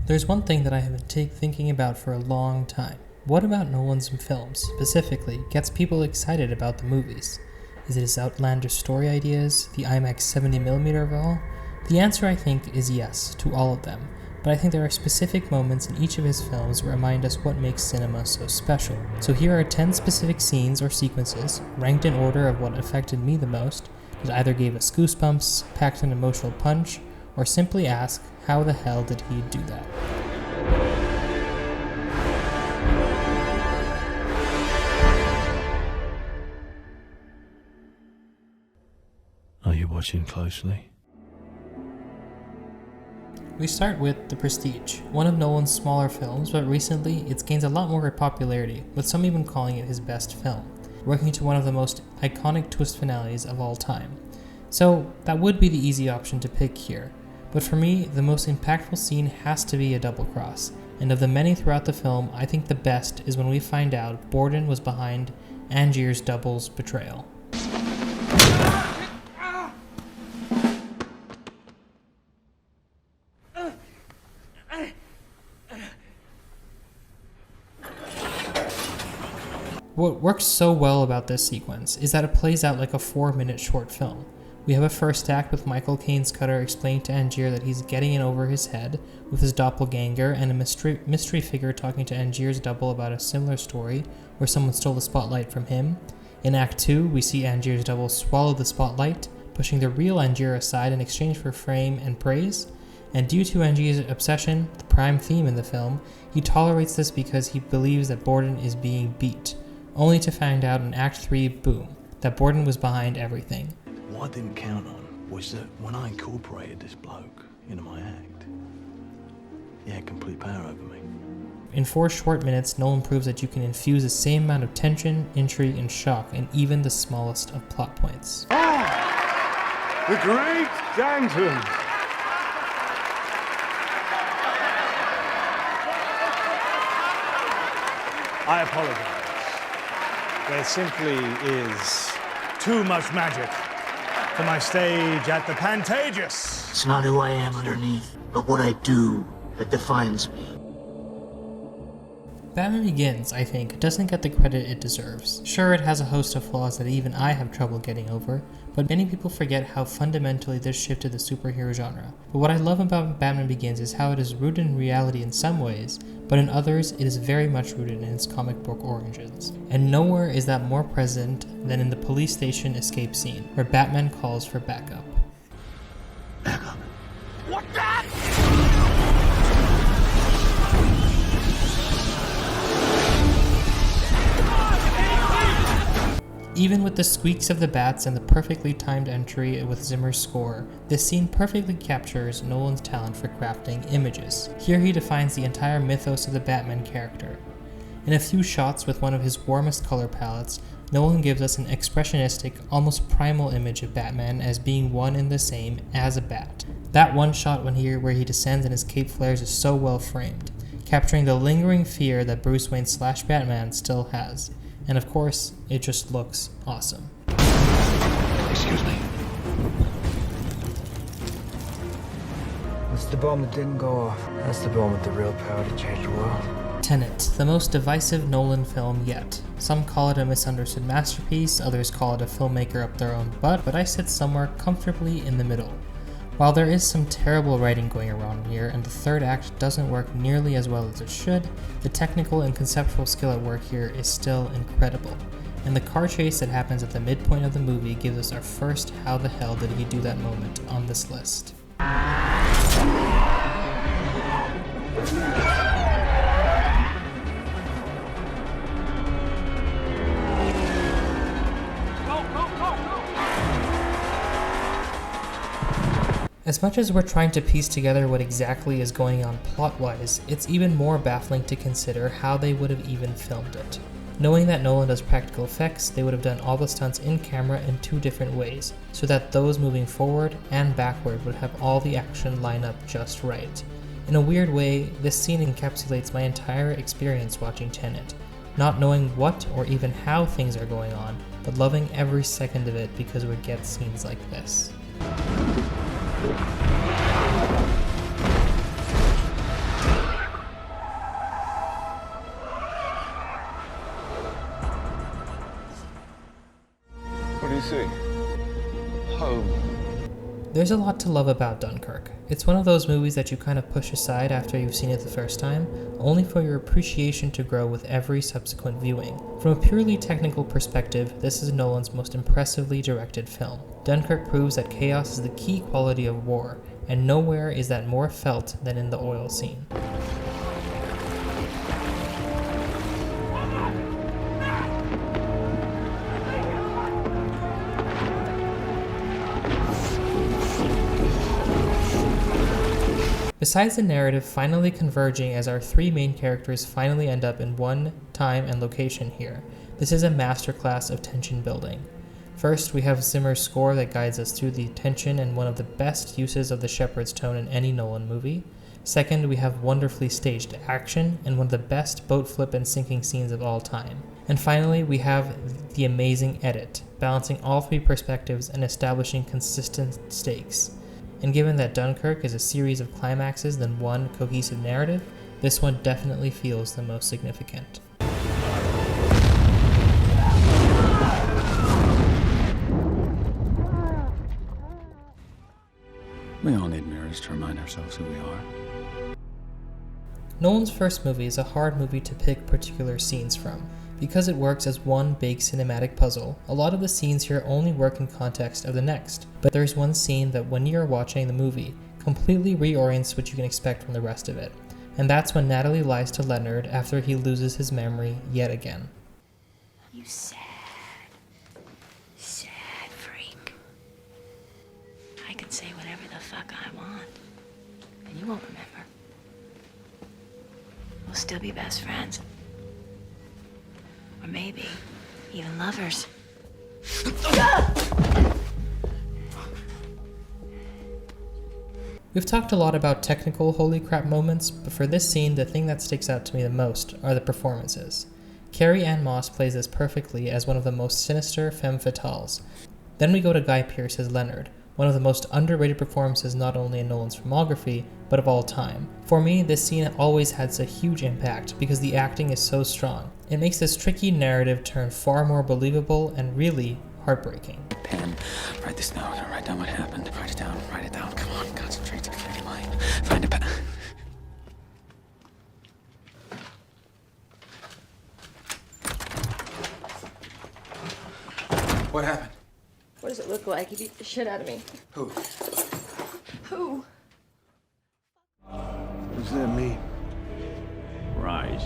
There's one thing that I have been thinking about for a long time. What about Nolan's films, specifically, gets people excited about the movies? Is it his outlandish story ideas, the IMAX 70mm of it all? The answer, I think, is yes, to all of them. But I think there are specific moments in each of his films that remind us what makes cinema so special. So here are 10 specific scenes or sequences, ranked in order of what affected me the most, that either gave us goosebumps, packed an emotional punch, or simply ask, how the hell did he do that? Are you watching closely? We start with The Prestige, one of Nolan's smaller films, but recently it's gained a lot more popularity, with some even calling it his best film, working to one of the most iconic twist finales of all time. So that would be the easy option to pick here, but for me, the most impactful scene has to be a double cross, and of the many throughout the film, I think the best is when we find out Borden was behind Angier's double's betrayal. What works so well about this sequence is that it plays out like a 4-minute short film. We have a first act with Michael Caine's cutter explaining to Angier that he's getting in over his head with his doppelganger, and a mystery figure talking to Angier's double about a similar story where someone stole the spotlight from him. In Act 2, we see Angier's double swallow the spotlight, pushing the real Angier aside in exchange for fame and praise. And due to Angier's obsession, the prime theme in the film, he tolerates this because he believes that Borden is being beat, only to find out in Act 3, boom, that Borden was behind everything. What I didn't count on was that when I incorporated this bloke into my act, he had complete power over me. In 4 short minutes, Nolan proves that you can infuse the same amount of tension, intrigue, and shock in even the smallest of plot points. Ah, the great Danton! I apologize. There simply is too much magic for my stage at the Pantages. It's not who I am underneath, but what I do that defines me. Batman Begins, I think, doesn't get the credit it deserves. Sure, it has a host of flaws that even I have trouble getting over, but many people forget how fundamentally this shifted the superhero genre. But what I love about Batman Begins is how it is rooted in reality in some ways, but in others it is very much rooted in its comic book origins. And nowhere is that more present than in the police station escape scene, where Batman calls for backup. Backup. What that? Even with the squeaks of the bats and the perfectly timed entry with Zimmer's score, this scene perfectly captures Nolan's talent for crafting images. Here he defines the entire mythos of the Batman character. In a few shots with one of his warmest color palettes, Nolan gives us an expressionistic, almost primal image of Batman as being one and the same as a bat. That one shot where he descends and his cape flares is so well framed, capturing the lingering fear that Bruce Wayne / Batman still has. And of course, it just looks awesome. Excuse me. That's the bomb that didn't go off. That's the bomb with the real power to change the world. Tenet, the most divisive Nolan film yet. Some call it a misunderstood masterpiece, others call it a filmmaker up their own butt, but I sit somewhere comfortably in the middle. While there is some terrible writing going around here, and the third act doesn't work nearly as well as it should, the technical and conceptual skill at work here is still incredible. And the car chase that happens at the midpoint of the movie gives us our first how the hell did he do that moment on this list. As much as we're trying to piece together what exactly is going on plot-wise, it's even more baffling to consider how they would have even filmed it. Knowing that Nolan does practical effects, they would have done all the stunts in camera in 2 different ways, so that those moving forward and backward would have all the action line up just right. In a weird way, this scene encapsulates my entire experience watching Tenet, not knowing what or even how things are going on, but loving every second of it because we get scenes like this. There's a lot to love about Dunkirk. It's one of those movies that you kind of push aside after you've seen it the first time, only for your appreciation to grow with every subsequent viewing. From a purely technical perspective, this is Nolan's most impressively directed film. Dunkirk proves that chaos is the key quality of war, and nowhere is that more felt than in the oil scene. Besides the narrative finally converging as our three main characters finally end up in one time and location here, this is a masterclass of tension building. First, we have Zimmer's score that guides us through the tension and one of the best uses of the shepherd's tone in any Nolan movie. Second, we have wonderfully staged action and one of the best boat flip and sinking scenes of all time. And finally, we have the amazing edit, balancing all three perspectives and establishing consistent stakes. And given that Dunkirk is a series of climaxes than one cohesive narrative, this one definitely feels the most significant. We all need mirrors to remind ourselves who we are. Nolan's first movie is a hard movie to pick particular scenes from. Because it works as one big cinematic puzzle, a lot of the scenes here only work in context of the next. But there's one scene that when you're watching the movie, completely reorients what you can expect from the rest of it. And that's when Natalie lies to Leonard after he loses his memory yet again. You sad freak. I can say whatever the fuck I want, and you won't remember. We'll still be best friends. Or maybe even lovers. We've talked a lot about technical holy crap moments, but for this scene, the thing that sticks out to me the most are the performances. Carrie-Anne Moss plays this perfectly as one of the most sinister femme fatales. Then we go to Guy Pearce as Leonard, one of the most underrated performances not only in Nolan's filmography, but of all time. For me, this scene always has a huge impact because the acting is so strong. It makes this tricky narrative turn far more believable and really heartbreaking. Pen, write this down, write down what happened. Write it down, come on, concentrate, clear your mind. Find a pen. What happened? What does it look like? He beat the shit out of me. Who? Who? What does that mean? Rise.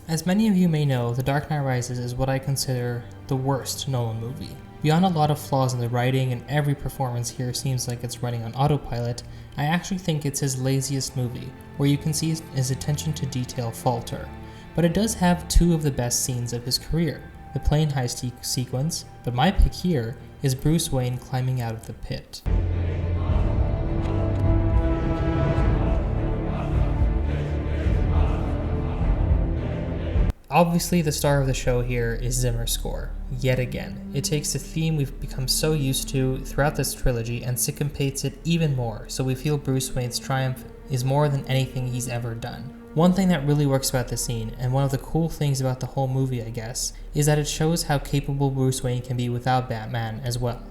As many of you may know, The Dark Knight Rises is what I consider the worst Nolan movie. Beyond a lot of flaws in the writing and every performance here seems like it's running on autopilot, I actually think it's his laziest movie, where you can see his attention to detail falter. But it does have two of the best scenes of his career, the plane heist sequence, but my pick here is Bruce Wayne climbing out of the pit. Obviously, the star of the show here is Zimmer's score, yet again. It takes a theme we've become so used to throughout this trilogy and syncopates it even more, so we feel Bruce Wayne's triumph is more than anything he's ever done. One thing that really works about the scene, and one of the cool things about the whole movie, I guess, is that it shows how capable Bruce Wayne can be without Batman as well.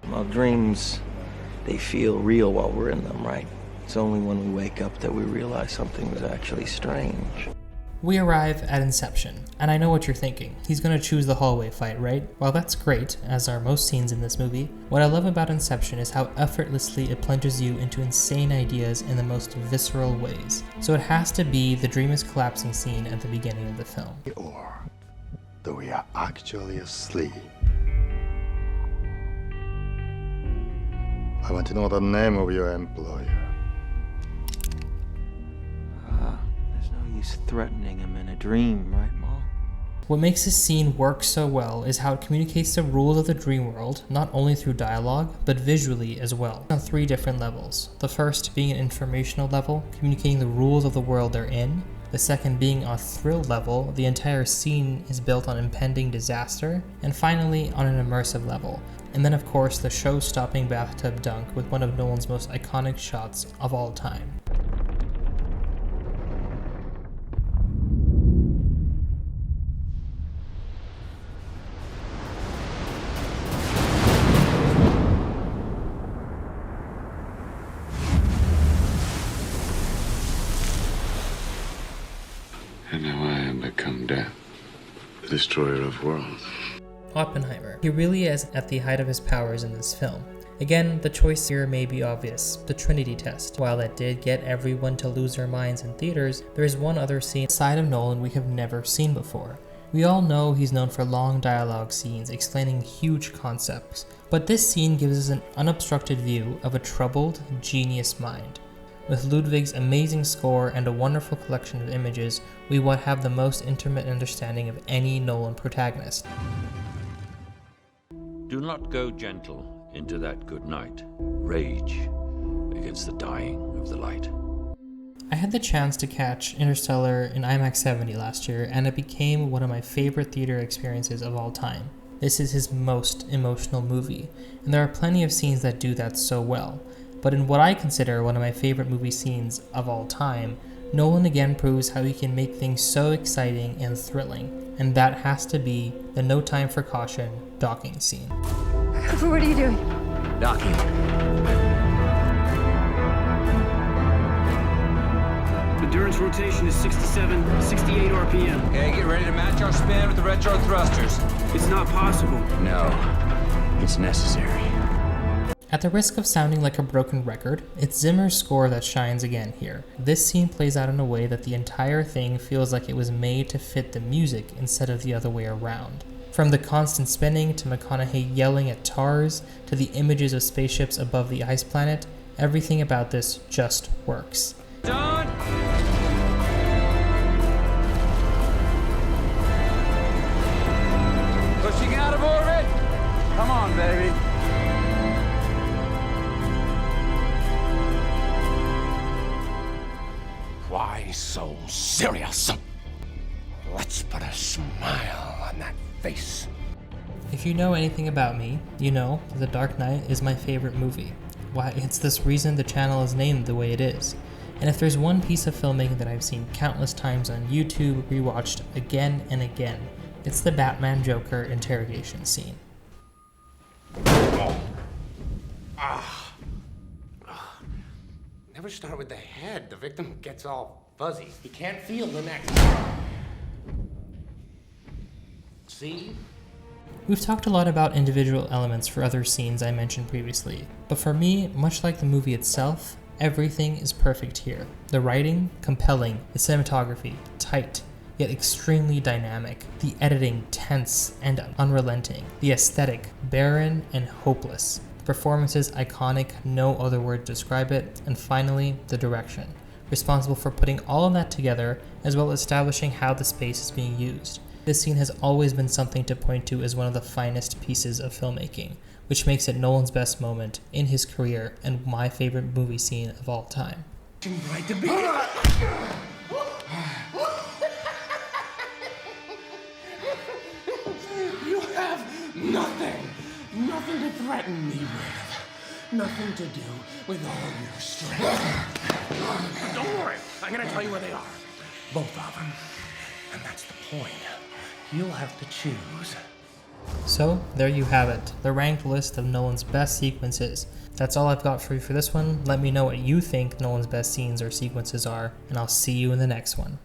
Well, dreams, they feel real while we're in them, right? It's only when we wake up that we realize something was actually strange. We arrive at Inception, and I know what you're thinking. He's gonna choose the hallway fight, right? Well, that's great, as are most scenes in this movie. What I love about Inception is how effortlessly it plunges you into insane ideas in the most visceral ways. So it has to be the dream is collapsing scene at the beginning of the film. Or that we are actually asleep. I want to know the name of your employer. There's no use threatening him in a dream, right, Mom? What makes this scene work so well is how it communicates the rules of the dream world, not only through dialogue, but visually as well, on three different levels. The first being an informational level, communicating the rules of the world they're in. The second being on a thrill level, the entire scene is built on impending disaster. And finally, on an immersive level, And then of course the show-stopping bathtub dunk with one of Nolan's most iconic shots of all time. And now I am become death, the destroyer of worlds. Oppenheimer. He really is at the height of his powers in this film. Again, the choice here may be obvious, the Trinity test. While that did get everyone to lose their minds in theaters, there is one other scene side of Nolan we have never seen before. We all know he's known for long dialogue scenes explaining huge concepts, but this scene gives us an unobstructed view of a troubled, genius mind. With Ludwig's amazing score and a wonderful collection of images, we would have the most intimate understanding of any Nolan protagonist. Do not go gentle into that good night. Rage against the dying of the light. I had the chance to catch Interstellar in IMAX 70 last year, and it became one of my favorite theater experiences of all time. This is his most emotional movie, and there are plenty of scenes that do that so well. But in what I consider one of my favorite movie scenes of all time, Nolan again proves how he can make things so exciting and thrilling, and that has to be the No Time for Caution docking scene. What are you doing? Docking. Endurance rotation is 67, 68 RPM. Okay, get ready to match our spin with the retro thrusters. It's not possible. No, it's necessary. At the risk of sounding like a broken record, it's Zimmer's score that shines again here. This scene plays out in a way that the entire thing feels like it was made to fit the music instead of the other way around. From the constant spinning to McConaughey yelling at TARS to the images of spaceships above the ice planet, everything about this just works. Done! Pushing out of orbit! Come on, baby. Why so serious? Let's put a smile on that face. If you know anything about me, you know The Dark Knight is my favorite movie. Why, it's this reason the channel is named the way it is. And if there's one piece of filmmaking that I've seen countless times on YouTube, rewatched again and again, it's the Batman Joker interrogation scene. Never start with the head. The victim gets all fuzzy. He can't feel the neck. See? We've talked a lot about individual elements for other scenes I mentioned previously, but for me, much like the movie itself, everything is perfect here. The writing, compelling, the cinematography, tight, yet extremely dynamic, the editing, tense and unrelenting, the aesthetic, barren and hopeless, the performances, iconic, no other word to describe it, and finally, the direction, responsible for putting all of that together, as well as establishing how the space is being used. This scene has always been something to point to as one of the finest pieces of filmmaking, which makes it Nolan's best moment in his career and my favorite movie scene of all time. Right to begin. You have nothing to threaten me with. Nothing to do with all your strength. Don't worry, I'm gonna tell you where they are. Both of them. And that's the point. You'll have to choose. So, there you have it, the ranked list of Nolan's best sequences. That's all I've got for you for this one. Let me know what you think Nolan's best scenes or sequences are, and I'll see you in the next one.